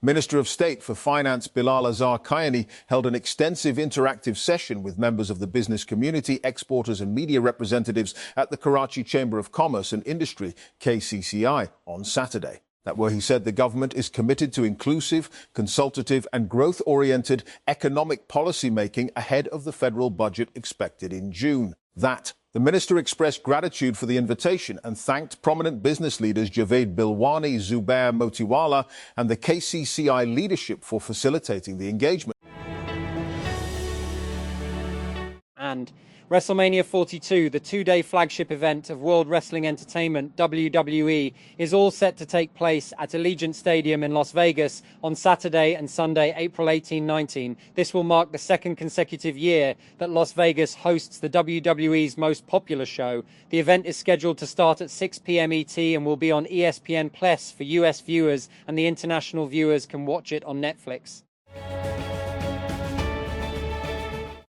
Minister of State for Finance Bilal Azar-Kayani held an extensive interactive session with members of the business community, exporters and media representatives at the Karachi Chamber of Commerce and Industry, KCCI, on Saturday. That where he said the government is committed to inclusive, consultative and growth-oriented economic policy making ahead of the federal budget expected in June. The minister expressed gratitude for the invitation and thanked prominent business leaders Javed Bilwani, Zubair Motiwala and the KCCI leadership for facilitating the engagement. And WrestleMania 42, the two-day flagship event of World Wrestling Entertainment, WWE, is all set to take place at Allegiant Stadium in Las Vegas on Saturday and Sunday, April 18-19. This will mark the second consecutive year that Las Vegas hosts the WWE's most popular show. The event is scheduled to start at 6 p.m. ET and will be on ESPN Plus for US viewers, and the international viewers can watch it on Netflix.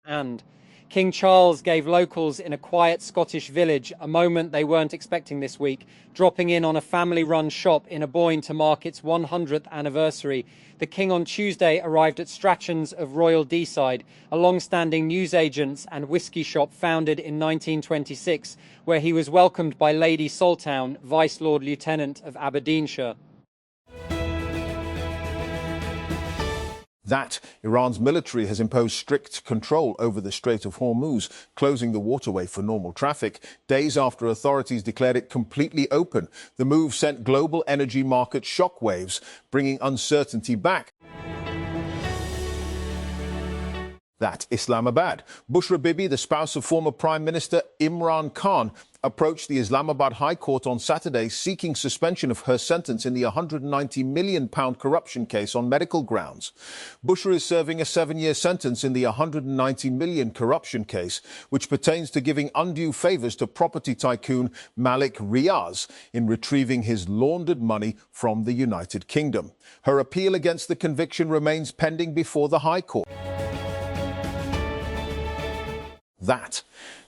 And King Charles gave locals in a quiet Scottish village a moment they weren't expecting this week, dropping in on a family-run shop in Aboyne to mark its 100th anniversary. The King on Tuesday arrived at Strachan's of Royal Deeside, a long-standing newsagents and whisky shop founded in 1926, where he was welcomed by Lady Saltown, Vice Lord Lieutenant of Aberdeenshire. Iran's military has imposed strict control over the Strait of Hormuz, closing the waterway for normal traffic, days after authorities declared it completely open. The move sent global energy market shockwaves, bringing uncertainty back. Islamabad. Bushra Bibi, the spouse of former Prime Minister Imran Khan, approached the Islamabad High Court on Saturday seeking suspension of her sentence in the £190 million corruption case on medical grounds. Bushra is serving a 7-year sentence in the £190 million corruption case, which pertains to giving undue favours to property tycoon Malik Riaz in retrieving his laundered money from the United Kingdom. Her appeal against the conviction remains pending before the High Court.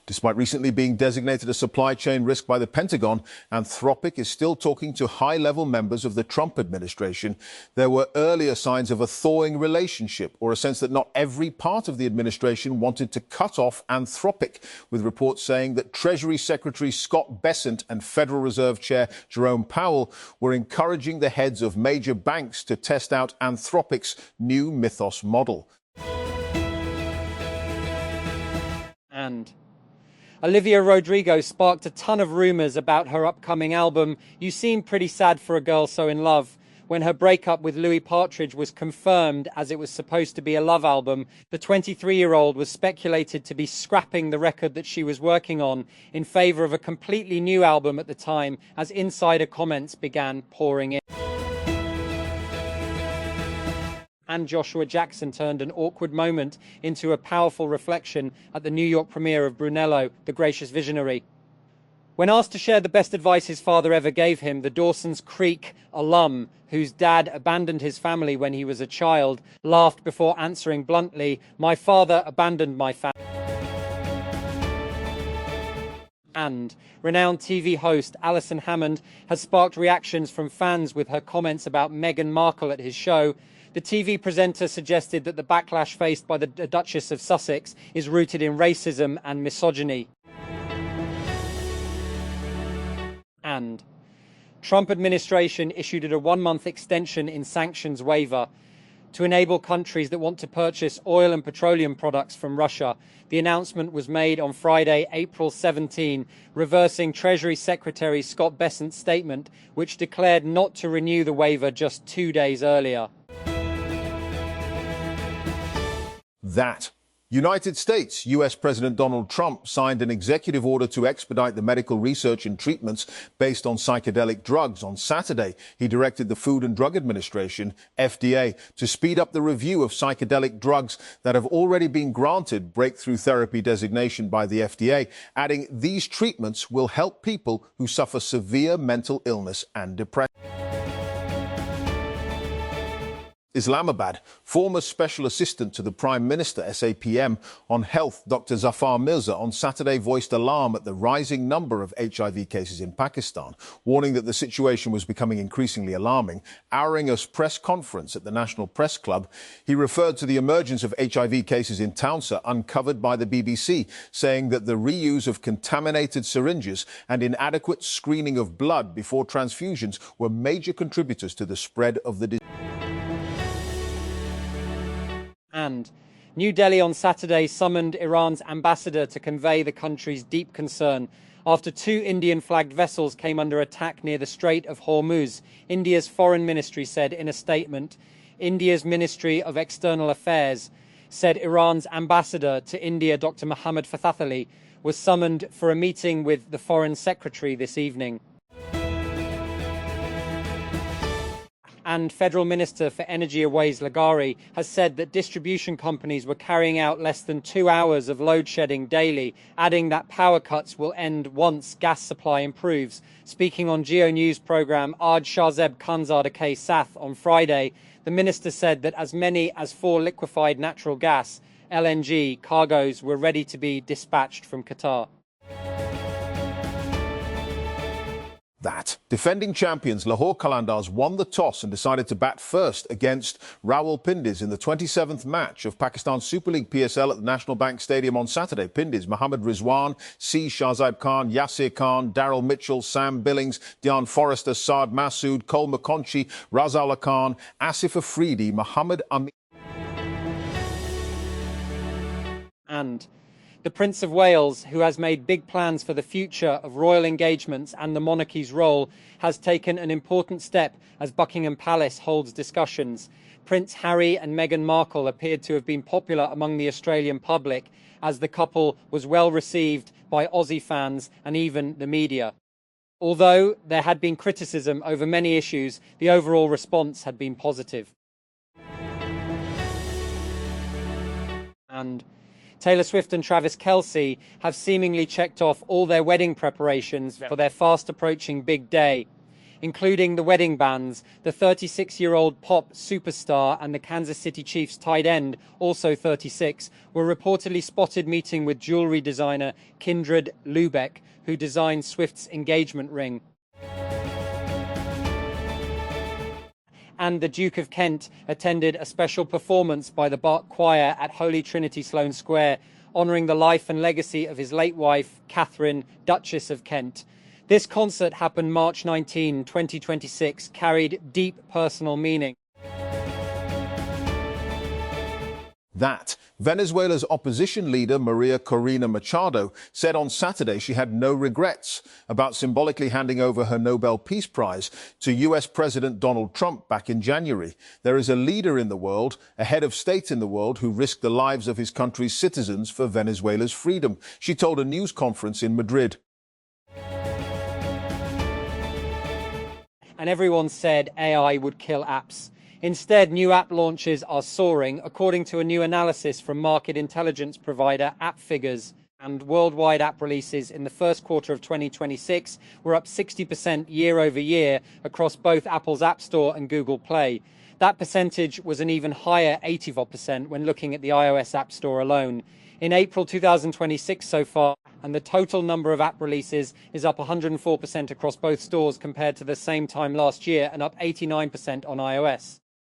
Despite recently being designated a supply chain risk by the Pentagon, Anthropic is still talking to high-level members of the Trump administration. There were earlier signs of a thawing relationship, or a sense that not every part of the administration wanted to cut off Anthropic, with reports saying that Treasury Secretary Scott Bessent and Federal Reserve Chair Jerome Powell were encouraging the heads of major banks to test out Anthropic's new Mythos model. And Olivia Rodrigo sparked a ton of rumours about her upcoming album, You Seem Pretty Sad for a Girl So in Love. When her breakup with Louis Partridge was confirmed as it was supposed to be a love album, the 23-year-old was speculated to be scrapping the record that she was working on in favour of a completely new album at the time, as insider comments began pouring in. And Joshua Jackson turned an awkward moment into a powerful reflection at the New York premiere of Brunello, The Gracious Visionary. When asked to share the best advice his father ever gave him, the Dawson's Creek alum, whose dad abandoned his family when he was a child, laughed before answering bluntly, "My father abandoned my family." And renowned TV host Alison Hammond has sparked reactions from fans with her comments about Meghan Markle at his show. The TV presenter suggested that the backlash faced by the Duchess of Sussex is rooted in racism and misogyny. And Trump administration issued a 1-month extension in sanctions waiver to enable countries that want to purchase oil and petroleum products from Russia. The announcement was made on Friday, April 17, reversing Treasury Secretary Scott Bessent's statement, which declared not to renew the waiver just 2 days earlier. United States, U.S. President Donald Trump signed an executive order to expedite the medical research and treatments based on psychedelic drugs. On Saturday, he directed the Food and Drug Administration, FDA, to speed up the review of psychedelic drugs that have already been granted breakthrough therapy designation by the FDA, adding these treatments will help people who suffer severe mental illness and depression. Islamabad, former Special Assistant to the Prime Minister, SAPM, on health, Dr. Zafar Mirza, on Saturday voiced alarm at the rising number of HIV cases in Pakistan, warning that the situation was becoming increasingly alarming. Hourring a press conference at the National Press Club, he referred to the emergence of HIV cases in Townshend uncovered by the BBC, saying that the reuse of contaminated syringes and inadequate screening of blood before transfusions were major contributors to the spread of the disease. And New Delhi on Saturday summoned Iran's ambassador to convey the country's deep concern after two Indian-flagged vessels came under attack near the Strait of Hormuz. India's foreign ministry said in a statement. India's Ministry of External Affairs said Iran's ambassador to India, Dr. Mohammad Fathatali, was summoned for a meeting with the foreign secretary this evening. And Federal Minister for Energy Awais Lagari has said that distribution companies were carrying out less than 2 hours of load shedding daily, adding that power cuts will end once gas supply improves. Speaking on Geo News programme Aaj Shahzeb Khanzada K. Sath on Friday, the minister said that as many as 4 liquefied natural gas, LNG, cargoes were ready to be dispatched from Qatar. That. Defending champions Lahore Qalandars won the toss and decided to bat first against Rawalpindis in the 27th match of Pakistan Super League PSL at the National Bank Stadium on Saturday. Pindis, Mohammad Rizwan, C. Shahzaib Khan, Yasir Khan, Daryl Mitchell, Sam Billings, Dion Forrester, Saad Masood, Cole McConchy, Razala Khan, Asif Afridi, Mohammad Amin. And the Prince of Wales, who has made big plans for the future of royal engagements and the monarchy's role, has taken an important step as Buckingham Palace holds discussions. Prince Harry and Meghan Markle appeared to have been popular among the Australian public, as the couple was well received by Aussie fans and even the media. Although there had been criticism over many issues, the overall response had been positive. And Taylor Swift and Travis Kelce have seemingly checked off all their wedding preparations for their fast-approaching big day, including the wedding bands. The 36-year-old pop superstar and the Kansas City Chiefs tight end, also 36, were reportedly spotted meeting with jewelry designer Kindred Lubeck, who designed Swift's engagement ring. And the Duke of Kent attended a special performance by the Bach Choir at Holy Trinity Sloane Square, honouring the life and legacy of his late wife, Catherine, Duchess of Kent. This concert happened March 19, 2026, carried deep personal meaning. That. Venezuela's opposition leader, Maria Corina Machado, said on Saturday she had no regrets about symbolically handing over her Nobel Peace Prize to US President Donald Trump back in January. There is a leader in the world, a head of state in the world, who risked the lives of his country's citizens for Venezuela's freedom, she told a news conference in Madrid. And everyone said AI would kill apps. Instead, new app launches are soaring, according to a new analysis from market intelligence provider AppFigures. And worldwide app releases in the first quarter of 2026 were up 60% year over year across both Apple's App Store and Google Play. That percentage was an even higher 84% when looking at the iOS App Store alone. In April 2026 so far, and the total number of app releases is up 104% across both stores compared to the same time last year and up 89% on iOS.